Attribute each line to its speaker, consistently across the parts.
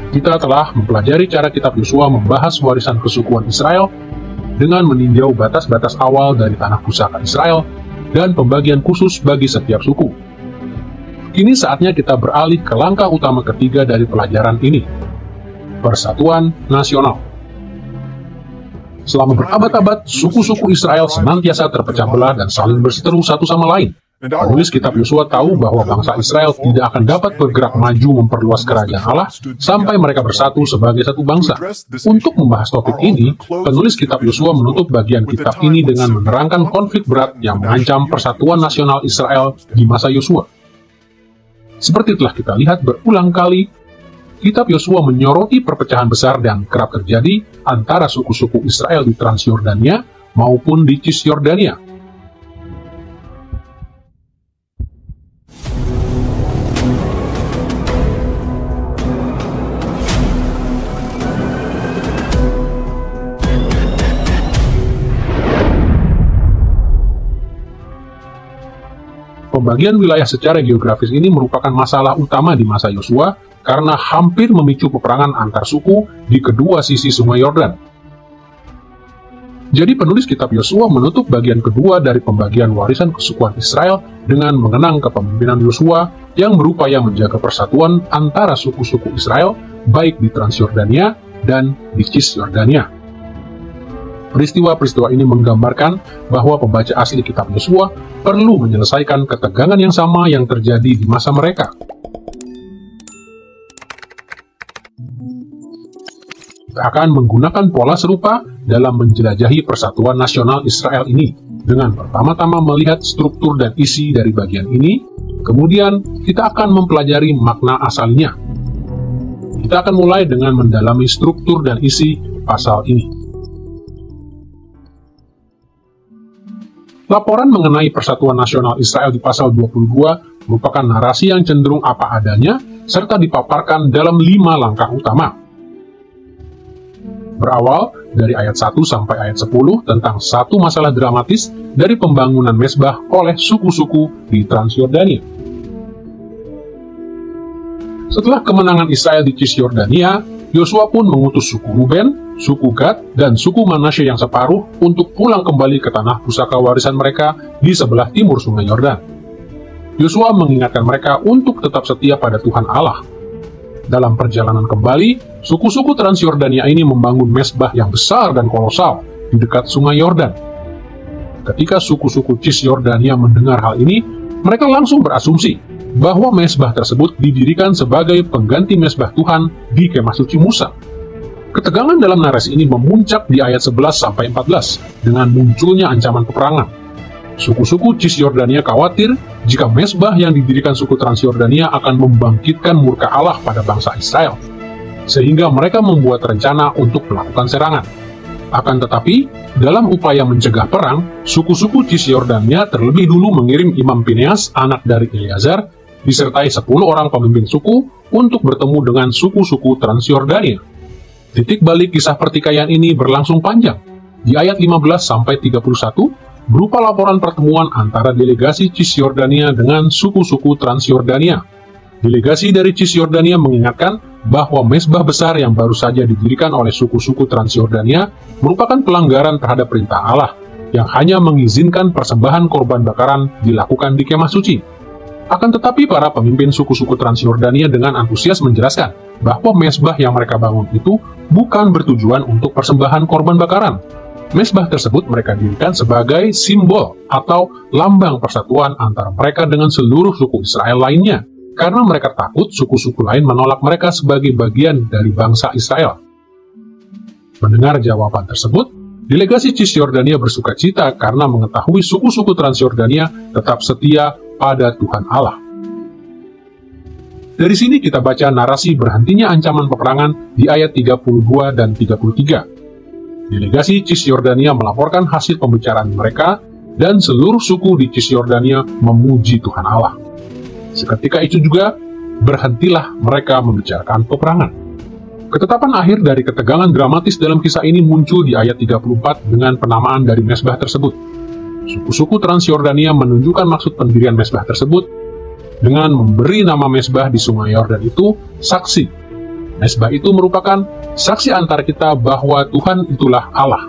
Speaker 1: Kita telah mempelajari cara kitab Yosua membahas warisan kesukuan Israel dengan meninjau batas-batas awal dari tanah pusaka Israel dan pembagian khusus bagi setiap suku. Kini saatnya kita beralih ke langkah utama ketiga dari pelajaran ini, persatuan nasional. Selama berabad-abad, suku-suku Israel senantiasa terpecah belah dan saling berseteru satu sama lain. Penulis kitab Yosua tahu bahwa bangsa Israel tidak akan dapat bergerak maju memperluas kerajaan Allah sampai mereka bersatu sebagai satu bangsa. Untuk membahas topik ini, penulis kitab Yosua menutup bagian kitab ini dengan menerangkan konflik berat yang mengancam persatuan nasional Israel di masa Yosua. Seperti telah kita lihat berulang kali, kitab Yosua menyoroti perpecahan besar dan kerap terjadi antara suku-suku Israel di Transyordania maupun di Cisjordania. Pembagian wilayah secara geografis ini merupakan masalah utama di masa Yosua karena hampir memicu peperangan antar suku di kedua sisi Sungai Yordan. Jadi penulis kitab Yosua menutup bagian kedua dari pembagian warisan kesukuan Israel dengan mengenang kepemimpinan Yosua yang berupaya menjaga persatuan antara suku-suku Israel baik di Transyordania dan di Cisjordania. Peristiwa-peristiwa ini menggambarkan bahwa pembaca asli kitab Yosua perlu menyelesaikan ketegangan yang sama yang terjadi di masa mereka. Kita akan menggunakan pola serupa dalam menjelajahi persatuan nasional Israel ini, dengan pertama-tama melihat struktur dan isi dari bagian ini, kemudian kita akan mempelajari makna asalnya. Kita akan mulai dengan mendalami struktur dan isi pasal ini. Laporan mengenai persatuan nasional Israel di pasal 22 merupakan narasi yang cenderung apa adanya, serta dipaparkan dalam 5 langkah utama. Berawal dari ayat 1 sampai ayat 10 tentang satu masalah dramatis dari pembangunan mezbah oleh suku-suku di Transyordania. Setelah kemenangan Israel di Cisjordania, Yosua pun mengutus suku Ruben, suku Gad, dan suku Manasye yang separuh untuk pulang kembali ke tanah pusaka warisan mereka di sebelah timur Sungai Yordan. Yosua mengingatkan mereka untuk tetap setia pada Tuhan Allah. Dalam perjalanan kembali, suku-suku Transyordania ini membangun mezbah yang besar dan kolosal di dekat Sungai Yordan. Ketika suku-suku Cisjordania mendengar hal ini, mereka langsung berasumsi bahwa mezbah tersebut didirikan sebagai pengganti mezbah Tuhan di Kemah Suci Musa. Ketegangan dalam narasi ini memuncak di ayat 11-14 dengan munculnya ancaman peperangan. Suku-suku Cisjordania khawatir jika mezbah yang didirikan suku Transyordania akan membangkitkan murka Allah pada bangsa Israel, sehingga mereka membuat rencana untuk melakukan serangan. Akan tetapi, dalam upaya mencegah perang, suku-suku Cisjordania terlebih dulu mengirim Imam Pineas, anak dari Eleazar, disertai 10 orang pemimpin suku untuk bertemu dengan suku-suku Transyordania. Titik balik kisah pertikaian ini berlangsung panjang. Di ayat 15-31, berupa laporan pertemuan antara delegasi Cisjordania dengan suku-suku Transyordania. Delegasi dari Cisjordania mengingatkan bahwa mezbah besar yang baru saja didirikan oleh suku-suku Transyordania merupakan pelanggaran terhadap perintah Allah, yang hanya mengizinkan persembahan korban bakaran dilakukan di Kemah Suci. Akan tetapi para pemimpin suku-suku Transyordania dengan antusias menjelaskan bahwa mezbah yang mereka bangun itu bukan bertujuan untuk persembahan korban bakaran. Mezbah tersebut mereka dirikan sebagai simbol atau lambang persatuan antara mereka dengan seluruh suku Israel lainnya, karena mereka takut suku-suku lain menolak mereka sebagai bagian dari bangsa Israel. Mendengar jawaban tersebut, delegasi Cisjordania bersukacita karena mengetahui suku-suku Transyordania tetap setia pada Tuhan Allah. Dari sini kita baca narasi berhentinya ancaman peperangan di ayat 32 dan 33. Delegasi Cisjordania melaporkan hasil pembicaraan mereka, dan seluruh suku di Cisjordania memuji Tuhan Allah. Seketika itu juga, berhentilah mereka membicarakan peperangan. Ketetapan akhir dari ketegangan dramatis dalam kisah ini muncul di ayat 34 dengan penamaan dari mezbah tersebut. Suku-suku Transyordania menunjukkan maksud pendirian mezbah tersebut dengan memberi nama mezbah di Sungai Yordan itu Saksi. Mezbah itu merupakan saksi antara kita bahwa Tuhan itulah Allah.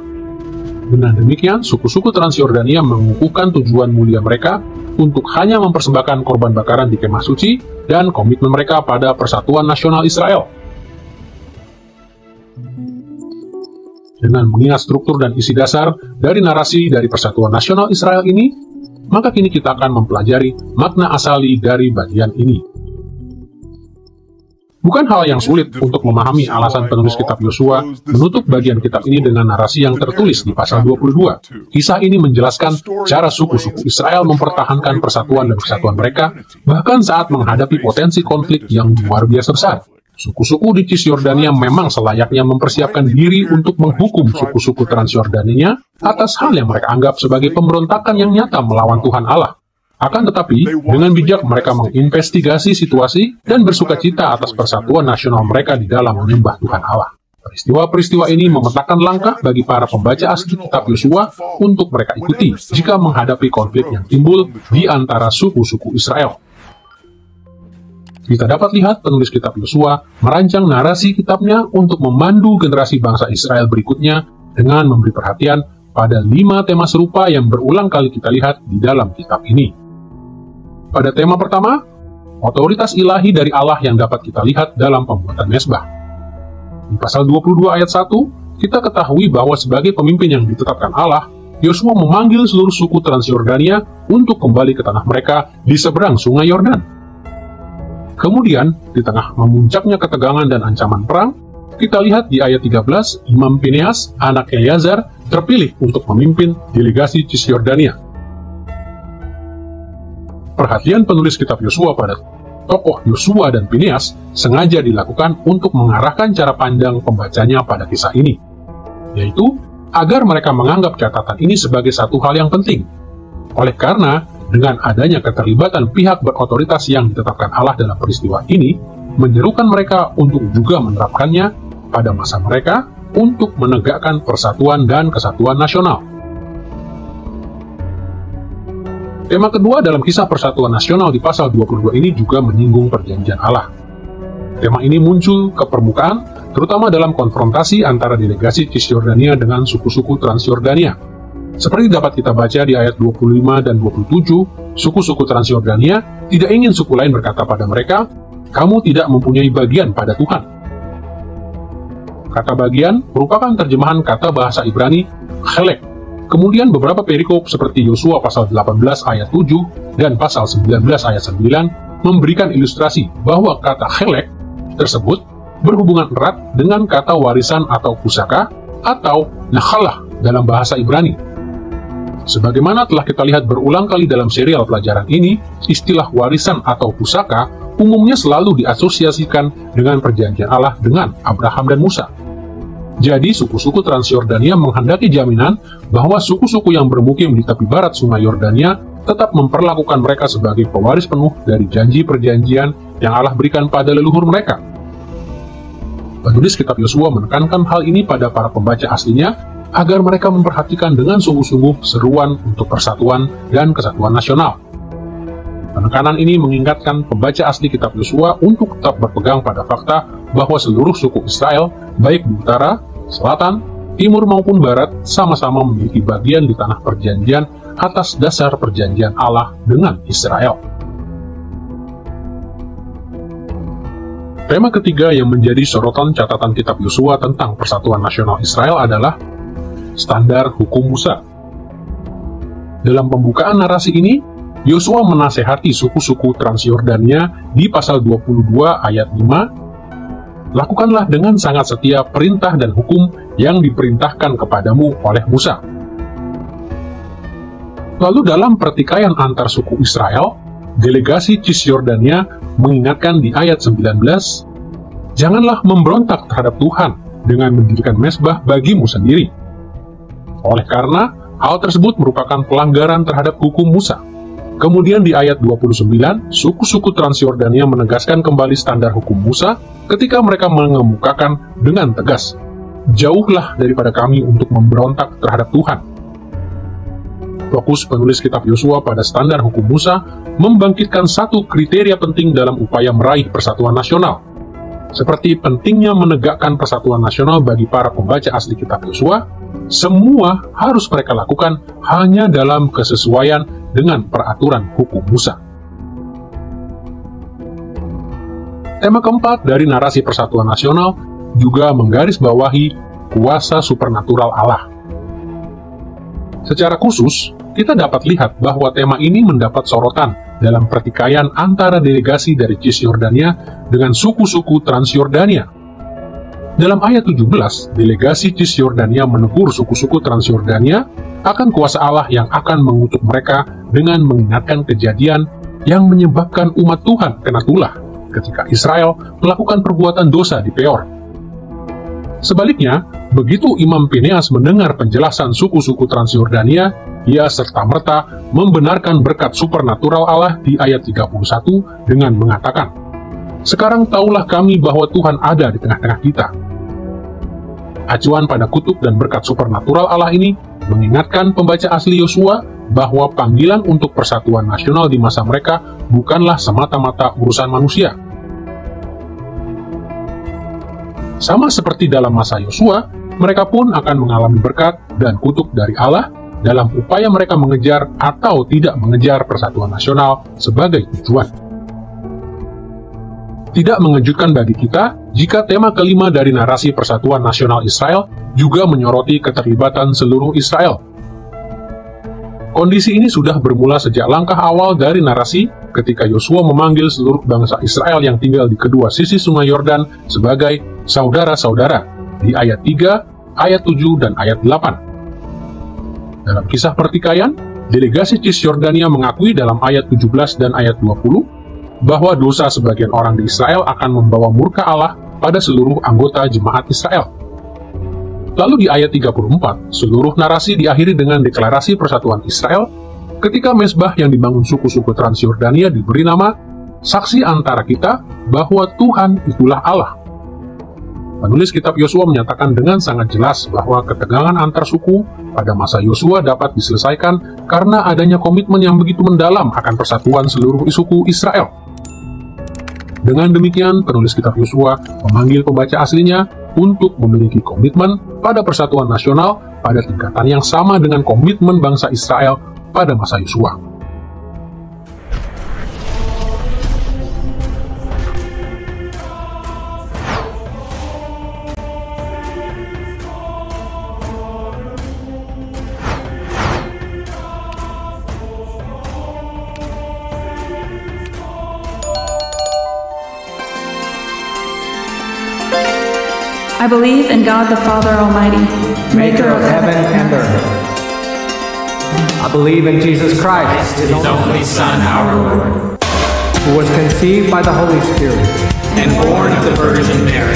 Speaker 1: Dengan demikian, suku-suku Transyordania mengukuhkan tujuan mulia mereka untuk hanya mempersembahkan korban bakaran di kemah suci dan komitmen mereka pada persatuan nasional Israel. Dengan mengingat struktur dan isi dasar dari narasi dari persatuan nasional Israel ini, maka kini kita akan mempelajari makna asali dari bagian ini. Bukan hal yang sulit untuk memahami alasan penulis kitab Yosua menutup bagian kitab ini dengan narasi yang tertulis di pasal 22. Kisah ini menjelaskan cara suku-suku Israel mempertahankan persatuan dan kesatuan mereka, bahkan saat menghadapi potensi konflik yang luar biasa besar. Suku-suku di Cisjordania memang selayaknya mempersiapkan diri untuk menghukum suku-suku Transyordania atas hal yang mereka anggap sebagai pemberontakan yang nyata melawan Tuhan Allah. Akan tetapi, dengan bijak mereka menginvestigasi situasi dan bersukacita atas persatuan nasional mereka di dalam menyembah Tuhan Allah. Peristiwa-peristiwa ini memetakan langkah bagi para pembaca asli kitab Yosua untuk mereka ikuti jika menghadapi konflik yang timbul di antara suku-suku Israel. Kita dapat lihat penulis kitab Yosua merancang narasi kitabnya untuk memandu generasi bangsa Israel berikutnya dengan memberi perhatian pada 5 tema serupa yang berulang kali kita lihat di dalam kitab ini. Pada tema pertama, otoritas ilahi dari Allah yang dapat kita lihat dalam pembuatan mezbah. Di pasal 22 ayat 1, kita ketahui bahwa sebagai pemimpin yang ditetapkan Allah, Yosua memanggil seluruh suku Transyordania untuk kembali ke tanah mereka di seberang sungai Yordan. Kemudian, di tengah memuncaknya ketegangan dan ancaman perang, kita lihat di ayat 13, Imam Pineas, anak Eleazar, terpilih untuk memimpin delegasi Cisjordania. Perhatian penulis kitab Yosua pada tokoh Yosua dan Pineas sengaja dilakukan untuk mengarahkan cara pandang pembacanya pada kisah ini, yaitu agar mereka menganggap catatan ini sebagai satu hal yang penting. Oleh karena, dengan adanya keterlibatan pihak berotoritas yang ditetapkan Allah dalam peristiwa ini, menyerukan mereka untuk juga menerapkannya pada masa mereka untuk menegakkan persatuan dan kesatuan nasional. Tema kedua dalam kisah persatuan nasional di pasal 22 ini juga menyinggung perjanjian Allah. Tema ini muncul ke permukaan, terutama dalam konfrontasi antara delegasi Cisjordania dengan suku-suku Transyordania. Seperti dapat kita baca di ayat 25 dan 27, suku-suku Transyordania tidak ingin suku lain berkata pada mereka, "Kamu tidak mempunyai bagian pada Tuhan." Kata bagian merupakan terjemahan kata bahasa Ibrani, chelek. Kemudian beberapa perikop seperti Yosua pasal 18 ayat 7 dan pasal 19 ayat 9 memberikan ilustrasi bahwa kata chelek tersebut berhubungan erat dengan kata warisan atau pusaka atau nakhalah dalam bahasa Ibrani. Sebagaimana telah kita lihat berulang kali dalam serial pelajaran ini, istilah warisan atau pusaka umumnya selalu diasosiasikan dengan perjanjian Allah dengan Abraham dan Musa. Jadi, suku-suku Transyordania menghendaki jaminan bahwa suku-suku yang bermukim di tepi barat sungai Yordania tetap memperlakukan mereka sebagai pewaris penuh dari janji perjanjian yang Allah berikan pada leluhur mereka. Penulis kitab Yosua menekankan hal ini pada para pembaca aslinya agar mereka memperhatikan dengan sungguh-sungguh seruan untuk persatuan dan kesatuan nasional. Penekanan ini mengingatkan pembaca asli kitab Yosua untuk tetap berpegang pada fakta bahwa seluruh suku Israel, baik di utara, selatan, timur maupun barat, sama-sama memiliki bagian di tanah perjanjian atas dasar perjanjian Allah dengan Israel. Tema ketiga yang menjadi sorotan catatan kitab Yosua tentang persatuan nasional Israel adalah standar hukum Musa. Dalam pembukaan narasi ini, Yosua menasehati suku-suku Transyordania di pasal 22 ayat 5, "Lakukanlah dengan sangat setia perintah dan hukum yang diperintahkan kepadamu oleh Musa." Lalu dalam pertikaian antar suku Israel, delegasi Cisjordania mengingatkan di ayat 19, "Janganlah memberontak terhadap Tuhan dengan mendirikan mezbah bagimu sendiri." Oleh karena hal tersebut merupakan pelanggaran terhadap hukum Musa. Kemudian di ayat 29, suku-suku Transyordania menegaskan kembali standar hukum Musa ketika mereka mengemukakan dengan tegas, "Jauhlah daripada kami untuk memberontak terhadap Tuhan." Fokus penulis kitab Yosua pada standar hukum Musa membangkitkan satu kriteria penting dalam upaya meraih persatuan nasional, seperti pentingnya menegakkan persatuan nasional bagi para pembaca asli kitab Yosua, semua harus mereka lakukan hanya dalam kesesuaian dengan peraturan hukum Musa. Tema keempat dari narasi persatuan nasional juga menggarisbawahi kuasa supernatural Allah. Secara khusus, kita dapat lihat bahwa tema ini mendapat sorotan dalam pertikaian antara delegasi dari Cisjordania dengan suku-suku Transjordania. Dalam ayat 17, delegasi Cisjordania menegur suku-suku Transjordania akan kuasa Allah yang akan mengutuk mereka dengan mengingatkan kejadian yang menyebabkan umat Tuhan kena tulah ketika Israel melakukan perbuatan dosa di Peor. Sebaliknya, begitu Imam Pineas mendengar penjelasan suku-suku Transjordania, ia serta-merta membenarkan berkat supernatural Allah di ayat 31 dengan mengatakan, "Sekarang taulah kami bahwa Tuhan ada di tengah-tengah kita." Acuan pada kutuk dan berkat supernatural Allah ini mengingatkan pembaca asli Yosua bahwa panggilan untuk persatuan nasional di masa mereka bukanlah semata-mata urusan manusia. Sama seperti dalam masa Yosua, mereka pun akan mengalami berkat dan kutuk dari Allah dalam upaya mereka mengejar atau tidak mengejar persatuan nasional sebagai tujuan. Tidak mengejutkan bagi kita jika tema kelima dari narasi persatuan nasional Israel juga menyoroti keterlibatan seluruh Israel. Kondisi ini sudah bermula sejak langkah awal dari narasi ketika Yosua memanggil seluruh bangsa Israel yang tinggal di kedua sisi sungai Yordan sebagai saudara-saudara di ayat 3, ayat 7, dan ayat 8. Dalam kisah pertikaian, delegasi Cisjordania mengakui dalam ayat 17 dan ayat 20 bahwa dosa sebagian orang di Israel akan membawa murka Allah pada seluruh anggota jemaat Israel. Lalu di ayat 34, seluruh narasi diakhiri dengan deklarasi persatuan Israel ketika mezbah yang dibangun suku-suku Transjordania diberi nama saksi antara kita bahwa Tuhan itulah Allah. Penulis kitab Yosua menyatakan dengan sangat jelas bahwa ketegangan antar suku pada masa Yosua dapat diselesaikan karena adanya komitmen yang begitu mendalam akan persatuan seluruh suku Israel. Dengan demikian, penulis kitab Yosua memanggil pembaca aslinya untuk memiliki komitmen pada persatuan nasional pada tingkatan yang sama dengan komitmen bangsa Israel pada masa Yosua.
Speaker 2: I believe in God the Father Almighty, maker of heaven and earth.
Speaker 3: I believe in Jesus Christ, His only Son, our Lord, who was conceived by the Holy Spirit
Speaker 4: and born of the Virgin Mary.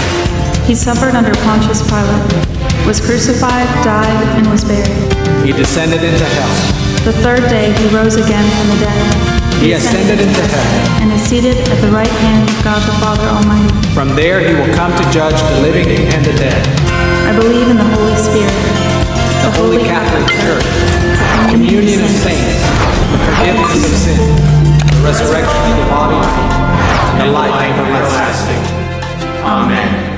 Speaker 2: He suffered under Pontius Pilate, was crucified, died, and was buried.
Speaker 3: He descended into hell.
Speaker 2: The third day he rose again from the dead.
Speaker 3: He ascended into heaven
Speaker 2: and is seated at the right hand of God the Father Almighty.
Speaker 3: From there he will come to judge the living and the dead.
Speaker 2: I believe in the Holy Spirit,
Speaker 3: the Holy Catholic Church, the communion of saints, the forgiveness of sins, the resurrection of the body, and the life everlasting.
Speaker 4: Amen.